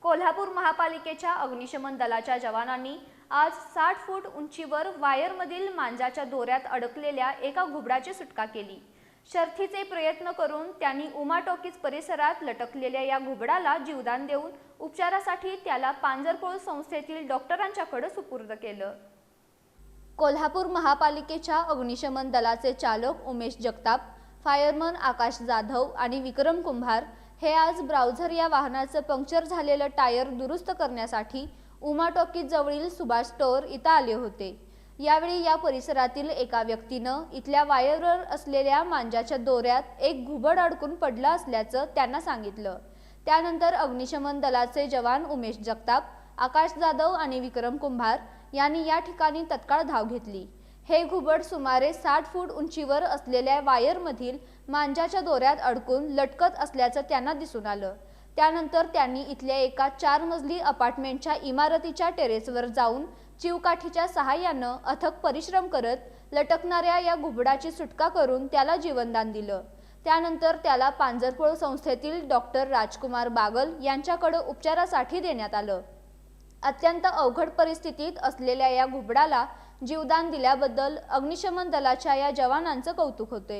कोल्हापूर महापालिकेच्या अग्निशमन दलाच्या जवानांनी आज 60 फूट उंचीवर वायरमधील मांजाच्या दोऱ्यात अडकलेल्या एका घुबडाची सुटका केली। शर्थीचे प्रयत्न करून त्यांनी उमा टॉकीज परिसरात लटकलेल्या या घुबडाला जीवदान देऊन उपचारासाठी त्याला पांजरपोळ संस्थेतील डॉक्टरांच्याकडे सुपूर्द केलं। कोल्हापूर महापालिकेच्या अग्निशमन दलाचे चालक उमेश जगताप, फायरमन आकाश जाधव आणि विक्रम कुंभार हे आज ब्राउझर या वाहनाचं पंक्चर झालेलं टायर दुरुस्त करण्यासाठी उमा टॉकीज जवळील सुभाष स्टोअर इथं आले होते। यावेळी या परिसरातील एका व्यक्तीनं इथल्या वायरवर असलेल्या मांजाच्या दोऱ्यात एक घुबड अडकून पडलं असल्याचं त्यांना सांगितलं। त्यानंतर अग्निशमन दलाचे जवान उमेश जगताप, आकाश जाधव आणि विक्रम कुंभार यांनी या ठिकाणी तत्काळ धाव घेतली। हे घुबड सुमारे 60 फूट उंचीवर असलेल्या वायरमधील मांजाच्या दोऱ्यात अडकून लटकत असल्याचं त्यांना दिसून आलं। त्यानंतर त्यांनी इथल्या एका 4 मजली अपार्टमेंटच्या इमारतीच्या टेरेसवर जाऊन चिवकाठीच्या सहाय्यानं अथक परिश्रम करत लटकणाऱ्या या घुबडाची सुटका करून त्याला जीवनदान दिलं। त्यानंतर त्याला पांजरपोळ संस्थेतील डॉक्टर राजकुमार बागल यांच्याकडे उपचारासाठी देण्यात आलं। अत्यंत अवघड परिस्थितीत असलेल्या या घुबडाला जीवदान दिल्याबद्दल अग्निशमन दलाच्या या जवानांचं कौतुक होते।